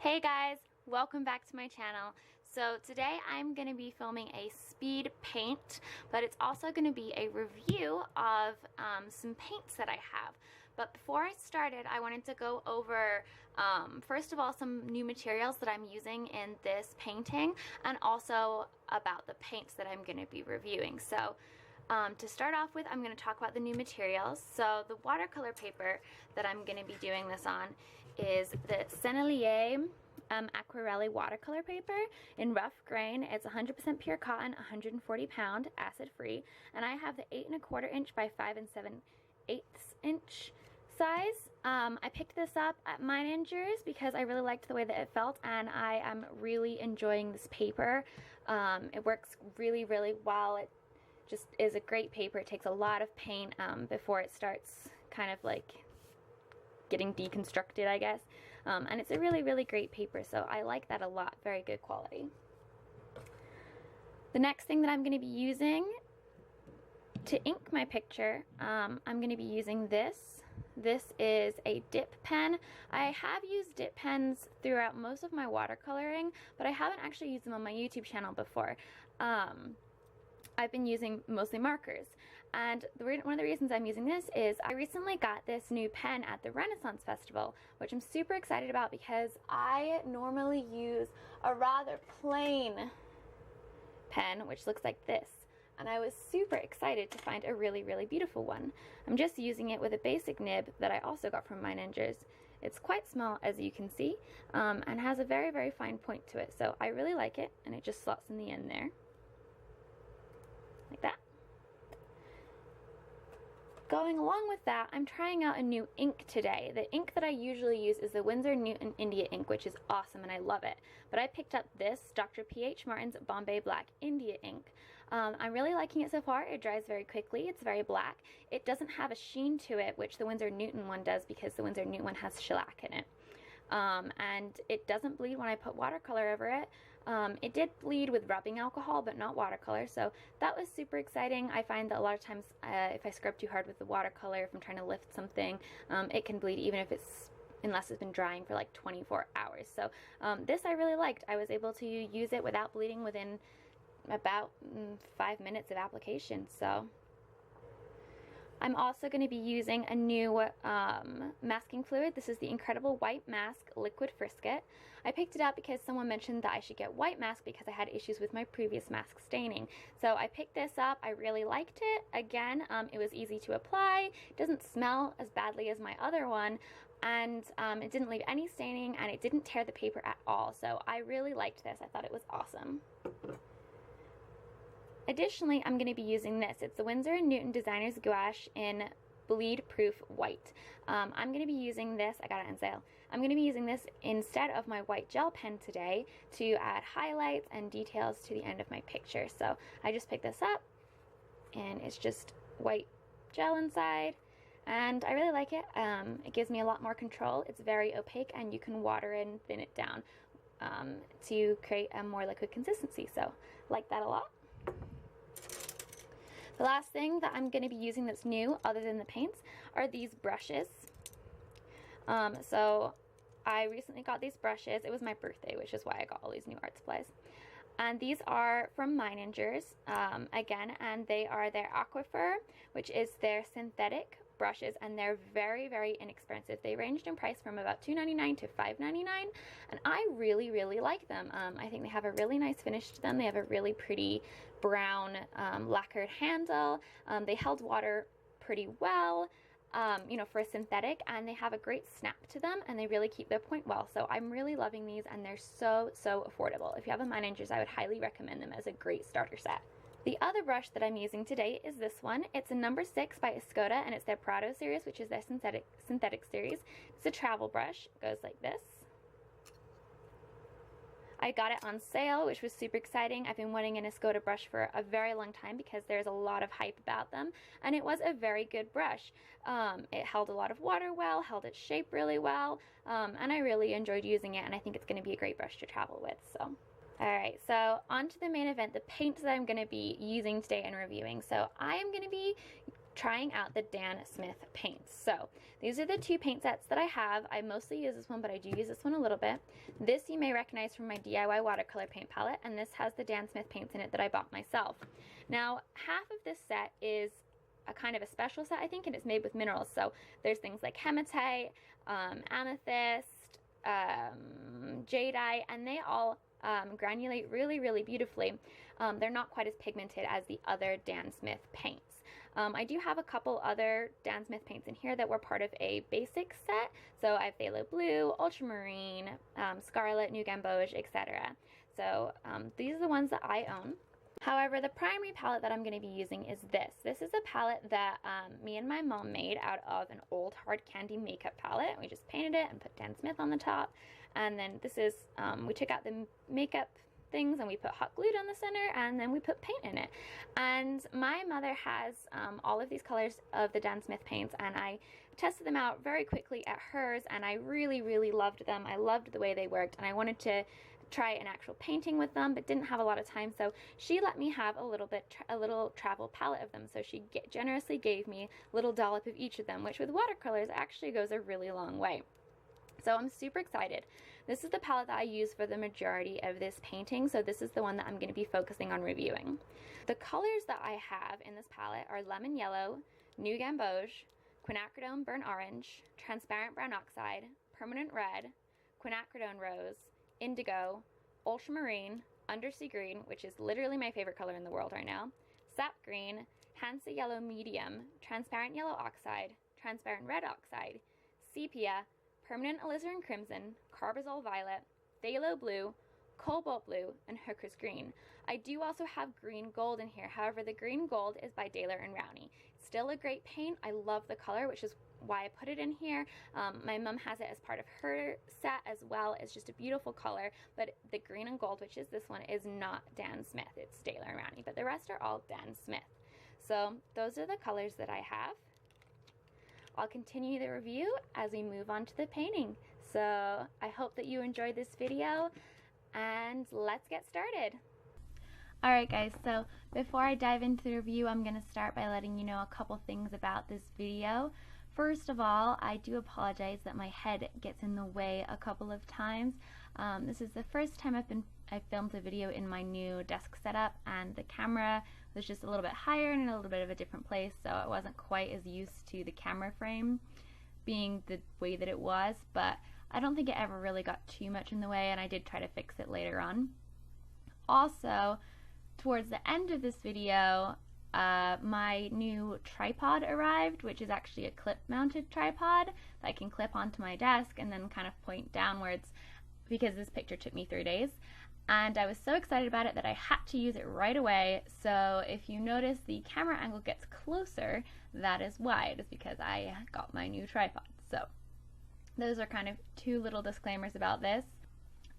Hey guys, welcome back to my channel. So today I'm going to be filming a speed paint, but it's also going to be a review of some paints that I have. But before I started, I wanted to go over, first of all, some new materials that I'm using in this painting, and also about the paints that I'm going to be reviewing. So to start off with, I'm going to talk about the new materials. So the watercolor paper that I'm going to be doing this on is the Sennelier Aquarelli watercolor paper in rough grain. It's 100% pure cotton, 140 pound, acid free, and I have the 8 1/4 inch by 5 7/8 inch size. I picked this up at Meineinger's because I really liked the way that it felt, and I am really enjoying this paper. It works really well. It just is a great paper. It takes a lot of paint before it starts kind of like getting deconstructed, I guess. And it's a really great paper, so I like that a lot. Very good quality. The next thing that I'm going to be using to ink my picture, I'm going to be using this. This is a dip pen. I have used dip pens throughout most of my watercoloring, but I haven't actually used them on my YouTube channel before. I've been using mostly markers, and one of the reasons I'm using this is I recently got this new pen at the Rennaissance Festival, which I'm super excited about because I normally use a rather plain pen which looks like this, and I was super excited to find a really beautiful one. I'm just using it with a basic nib that I also got from Meineinger's. It's quite small, as you can see, and has a very fine point to it, so I really like it, and it just slots in the end there. Like that. Going along with that, I'm trying out a new ink today. The ink that I usually use is the Winsor Newton India ink, which is awesome and I love it. But I picked up this Dr. P.H. Martin's Bombay Black India ink. I'm really liking it so far. It dries very quickly. It's very black. It doesn't have a sheen to it, which the Winsor Newton one does because the Winsor Newton one has shellac in it. And it doesn't bleed when I put watercolor over it. It did bleed with rubbing alcohol, but not watercolor, so that was super exciting. I find that a lot of times if I scrub too hard with the watercolor, if I'm trying to lift something, it can bleed even if unless it's been drying for like 24 hours. So this I really liked. I was able to use it without bleeding within about 5 minutes of application, so. I'm also going to be using a new masking fluid. This is the Incredible White Mask Liquid Frisket. I picked it up because someone mentioned that I should get white mask because I had issues with my previous mask staining. So I picked this up. I really liked it. Again, it was easy to apply. It doesn't smell as badly as my other one, and it didn't leave any staining, and it didn't tear the paper at all. So I really liked this. I thought it was awesome. Additionally, I'm going to be using this. It's the Winsor Newton Designer's Gouache in Bleed Proof White. I'm going to be using this, I got it on sale. I'm going to be using this instead of my white gel pen today to add highlights and details to the end of my picture. So I just picked this up, and it's just white gel inside, and I really like it. It gives me a lot more control. It's very opaque, and you can water it and thin it down to create a more liquid consistency. So I like that a lot. The last thing that I'm going to be using that's new, other than the paints, are these brushes. So I recently got these brushes. It was my birthday, which is why I got all these new art supplies. And these are from Meineinger's, again, and they are their Aquifer, which is their synthetic brushes, and they're very inexpensive. They ranged in price from about $2.99 to $5.99, and I really like them. I think they have a really nice finish to them. They have a really pretty brown lacquered handle. They held water pretty well, you know, for a synthetic, and they have a great snap to them, and they really keep their point well. So I'm really loving these, and they're so affordable. If you have a Meineinger's, I would highly recommend them as a great starter set. The other brush that I'm using today is this one. It's a number 6 by Escoda, and it's their Prado series, which is their synthetic series. It's a travel brush. It goes like this. I got it on sale, which was super exciting. I've been wanting an Escoda brush for a very long time because there's a lot of hype about them, and it was a very good brush. It held a lot of water well, held its shape really well, and I really enjoyed using it, and I think it's going to be a great brush to travel with. So. Alright, so on to the main event, the paints that I'm going to be using today and reviewing. So I am going to be trying out the Dan Smith paints. So these are the two paint sets that I have. I mostly use this one, but I do use this one a little bit. This you may recognize from my DIY watercolor paint palette, and this has the Dan Smith paints in it that I bought myself. Now, half of this set is a kind of a special set, I think, and it's made with minerals. So there's things like hematite, amethyst, jadeite, and they all granulate really, really beautifully. They're not quite as pigmented as the other Dan Smith paints. I do have a couple other Dan Smith paints in here that were part of a basic set. So I have phthalo blue, ultramarine, scarlet, new gamboge, etc. So these are the ones that I own. However, the primary palette that I'm going to be using is this. This is a palette that me and my mom made out of an old hard candy makeup palette. We just painted it and put Dan Smith on the top. And then this is, we took out the makeup things and we put hot glue down the center, and then we put paint in it. And my mother has all of these colors of the Dan Smith paints, and I tested them out very quickly at hers, and I really, really loved them. I loved the way they worked, and I wanted to try an actual painting with them, but didn't have a lot of time, so she let me have a little travel palette of them. So she generously gave me a little dollop of each of them, which with watercolors actually goes a really long way. So I'm super excited. This is the palette that I use for the majority of this painting, so this is the one that I'm going to be focusing on reviewing. The colors that I have in this palette are lemon yellow, new gamboge, quinacridone burnt orange, transparent brown oxide, permanent red, quinacridone rose, indigo, ultramarine, undersea green, which is literally my favorite color in the world right now, sap green, Hansa yellow medium, transparent yellow oxide, transparent red oxide, sepia, permanent alizarin crimson, carbazole violet, phthalo blue, cobalt blue, and hooker's green. I do also have green gold in here. However, the green gold is by Daler and Rowney. Still a great paint. I love the color, which is why I put it in here. My mom has it as part of her set as well. It's just a beautiful color, but the green and gold, which is this one, is not Dan Smith. It's Daler and Rowney, but the rest are all Dan Smith. So those are the colors that I have. I'll continue the review as we move on to the painting. So I hope that you enjoyed this video, and let's get started. Alright guys, so before I dive into the review, I'm going to start by letting you know a couple things about this video. First of all, I do apologize that my head gets in the way a couple of times. This is the first time I filmed a video in my new desk setup, and the camera was just a little bit higher and in a little bit of a different place, so I wasn't quite as used to the camera frame being the way that it was, but I don't think it ever really got too much in the way, and I did try to fix it later on. Also, towards the end of this video, my new tripod arrived, which is actually a clip-mounted tripod that I can clip onto my desk and then kind of point downwards, because this picture took me 3 days. And I was so excited about it that I had to use it right away. So if you notice the camera angle gets closer, that is why. It is because I got my new tripod. So those are kind of two little disclaimers about this.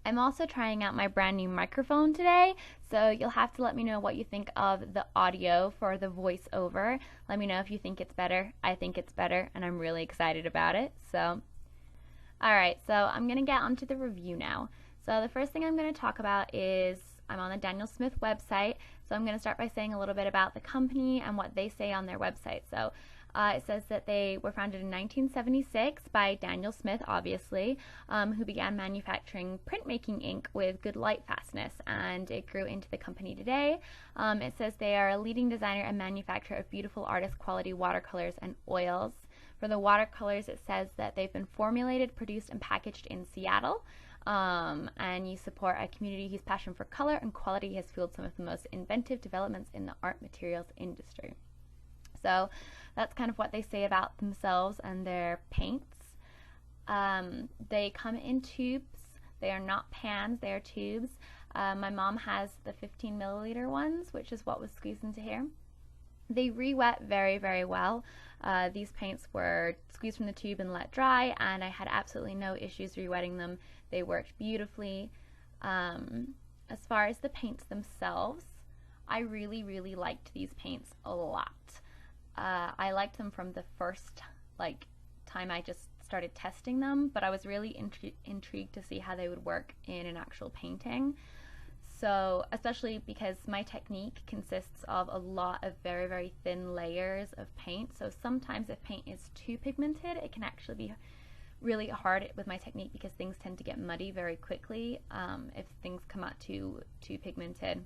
I'm also trying out my brand new microphone today, so you'll have to let me know what you think of the audio for the voiceover. Let me know if you think it's better. I think it's better, and I'm really excited about it. So, alright, so I'm going to get onto the review now. So the first thing I'm going to talk about is I'm on the Daniel Smith website, so I'm going to start by saying a little bit about the company and what they say on their website. So it says that they were founded in 1976 by Daniel Smith, obviously, who began manufacturing printmaking ink with good light fastness, and it grew into the company today. It says they are a leading designer and manufacturer of beautiful artist quality watercolors and oils. For the watercolors, it says that they've been formulated, produced, and packaged in Seattle. And you support a community whose passion for color and quality has fueled some of the most inventive developments in the art materials industry. So that's kind of what they say about themselves and their paints. They come in tubes. They are not pans, they are tubes. My mom has the 15 milliliter ones, which is what was squeezed into here. They re-wet very, very well. These paints were squeezed from the tube and let dry, and I had absolutely no issues re-wetting them. They worked beautifully. As far as the paints themselves, I really, really liked these paints a lot. I liked them from the first time I just started testing them, but I was really intrigued to see how they would work in an actual painting. So especially because my technique consists of a lot of very, very thin layers of paint. So sometimes if paint is too pigmented, it can actually be really hard with my technique because things tend to get muddy very quickly if things come out too pigmented.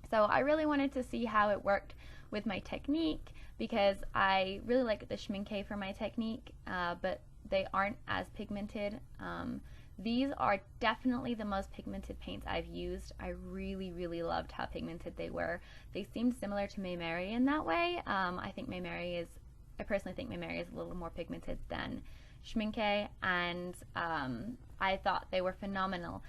So I really wanted to see how it worked with my technique because I really like the Schmincke for my technique, but they aren't as pigmented. These are definitely the most pigmented paints I've used. I really, really loved how pigmented they were. They seemed similar to Meineinger in that way. I personally think Meineinger is a little more pigmented than Schmincke, and I thought they were phenomenal.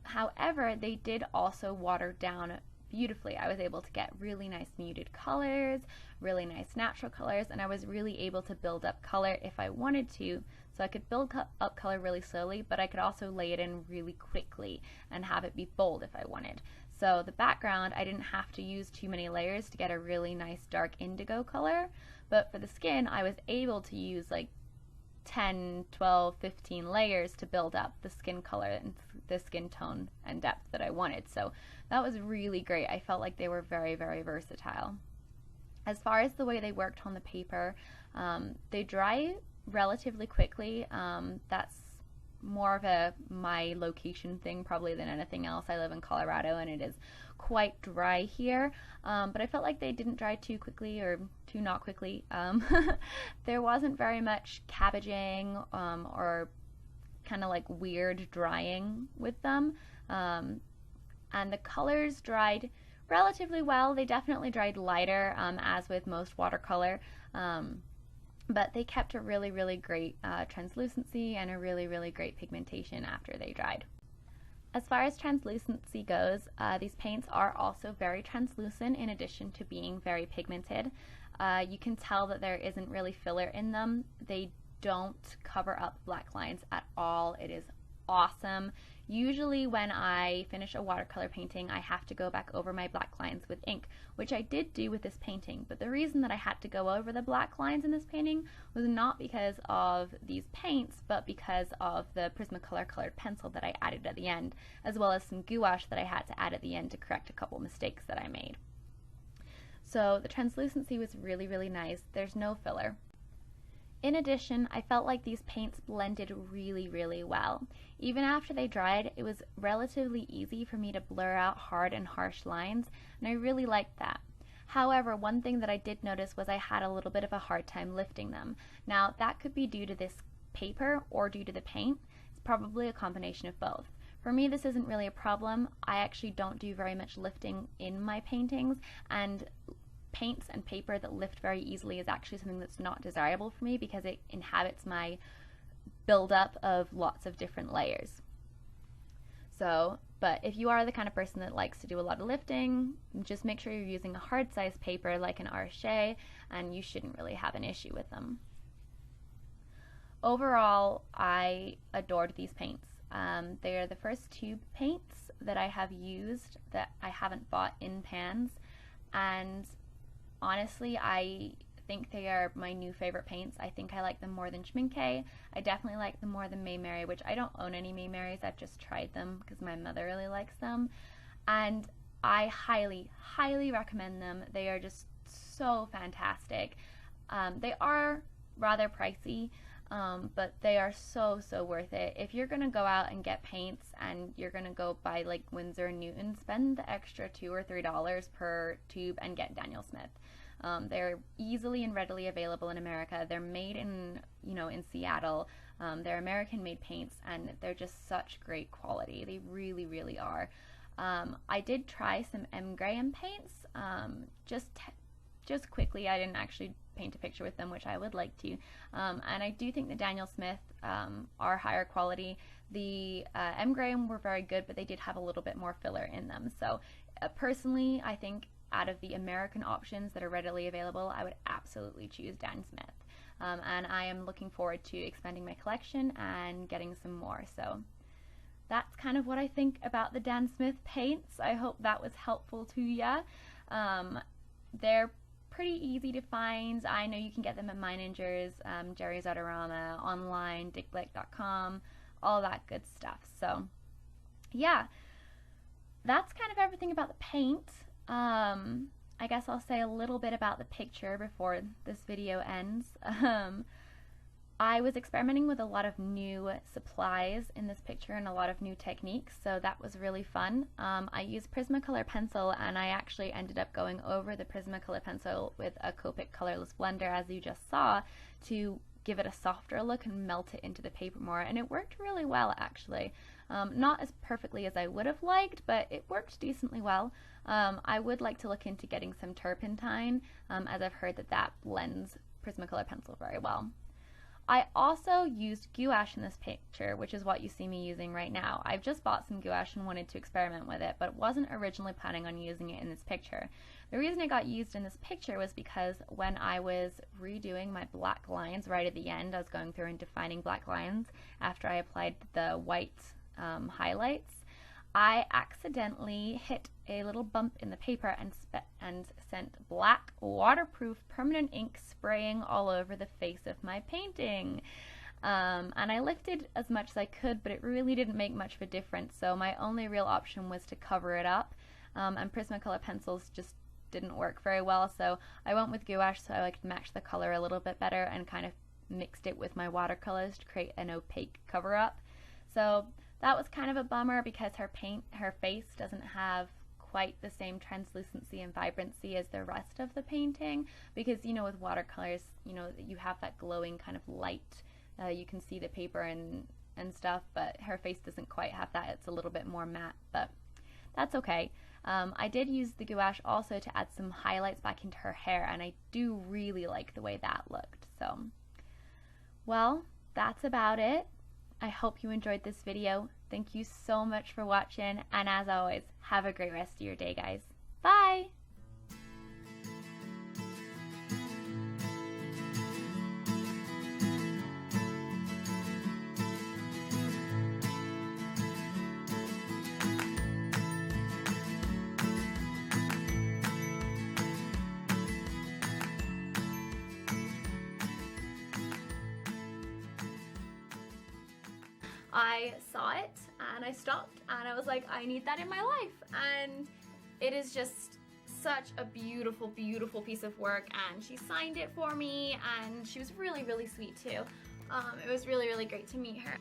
However, they did also water down beautifully. I was able to get really nice muted colors, really nice natural colors, and I was really able to build up color if I wanted to. So I could build up color really slowly, but I could also lay it in really quickly and have it be bold if I wanted. So the background, I didn't have to use too many layers to get a really nice dark indigo color, but for the skin, I was able to use like 10, 12, 15 layers to build up the skin color and the skin tone and depth that I wanted. So that was really great. I felt like they were very, very versatile. As far as the way they worked on the paper, they dry relatively quickly. That's more of my location thing probably than anything else. I live in Colorado and it is quite dry here, but I felt like they didn't dry too quickly or too not quickly. There wasn't very much cabbaging or kind of like weird drying with them, and the colors dried relatively well. They definitely dried lighter, as with most watercolor, but they kept a really, really great translucency and a really, really great pigmentation after they dried. As far as translucency goes, these paints are also very translucent in addition to being very pigmented. You can tell that there isn't really filler in them. They don't cover up black lines at all. It is awesome. Usually when I finish a watercolor painting, I have to go back over my black lines with ink, which I did do with this painting. But the reason that I had to go over the black lines in this painting was not because of these paints, but because of the Prismacolor colored pencil that I added at the end, as well as some gouache that I had to add at the end to correct a couple mistakes that I made. So the translucency was really, really nice. There's no filler. In addition, I felt like these paints blended really, really well. Even after they dried, it was relatively easy for me to blur out hard and harsh lines, and I really liked that. However, one thing that I did notice was I had a little bit of a hard time lifting them. Now, that could be due to this paper or due to the paint. It's probably a combination of both. For me, this isn't really a problem. I actually don't do very much lifting in my paintings, and paints and paper that lift very easily is actually something that's not desirable for me because it inhabits my buildup of lots of different layers. So, but if you are the kind of person that likes to do a lot of lifting, just make sure you're using a hard size paper like an Arte, and you shouldn't really have an issue with them. Overall, I adored these paints. They are the first tube paints that I have used that I haven't bought in pans, and honestly, I think they are my new favorite paints. I think I like them more than Schmincke. I definitely like them more than Meineinger, which I don't own any Meineinger. I've just tried them because my mother really likes them. And I highly, highly recommend them. They are just so fantastic. They are rather pricey, but they are so, so worth it. If you're going to go out and get paints and you're going to go buy like Winsor Newton, spend the extra $2 or $3 per tube and get Daniel Smith. They're easily and readily available in America. They're made in, in Seattle. They're American-made paints, and they're just such great quality. They really, really are. I did try some M. Graham paints, just quickly. I didn't actually paint a picture with them, which I would like to. And I do think the Daniel Smith are higher quality. The M. Graham were very good, but they did have a little bit more filler in them. So personally, I think out of the American options that are readily available, I would absolutely choose Dan Smith. And I am looking forward to expanding my collection and getting some more. So that's kind of what I think about the Dan Smith paints. I hope that was helpful to you. They're pretty easy to find. I know you can get them at Meineinger's, Jerry's Autorama, online, dickblick.com, all that good stuff. So yeah. that's kind of everything about the paint. I guess I'll say a little bit about the picture before this video ends. I was experimenting with a lot of new supplies in this picture and a lot of new techniques, so that was really fun. I used Prismacolor pencil, and I actually ended up going over the Prismacolor pencil with a Copic colorless blender, as you just saw, to give it a softer look and melt it into the paper more, and it worked really well actually. Not as perfectly as I would have liked, but it worked decently well. I would like to look into getting some turpentine, as I've heard that blends Prismacolor pencil very well. I also used gouache in this picture, which is what you see me using right now. I've just bought some gouache and wanted to experiment with it, but wasn't originally planning on using it in this picture. The reason it got used in this picture was because when I was redoing my black lines right at the end, I was going through and defining black lines after I applied the white highlights, I accidentally hit a little bump in the paper and sent black waterproof permanent ink spraying all over the face of my painting. And I lifted as much as I could, but it really didn't make much of a difference, so my only real option was to cover it up, and Prismacolor pencils just didn't work very well, so I went with gouache so I could match the color a little bit better and kind of mixed it with my watercolors to create an opaque cover up. So that was kind of a bummer because her face doesn't have quite the same translucency and vibrancy as the rest of the painting, because you know, with watercolors, you know, you have that glowing kind of light, you can see the paper and stuff, but her face doesn't quite have that. It's a little bit more matte, but that's okay. I did use the gouache also to add some highlights back into her hair, and I do really like the way that looked. So, well, that's about it. I hope you enjoyed this video. Thank you so much for watching, and as always, have a great rest of your day, guys. Bye! I saw it and I stopped and I was like, I need that in my life, and it is just such a beautiful, beautiful piece of work, and she signed it for me and she was really, really sweet too. It was really, really great to meet her.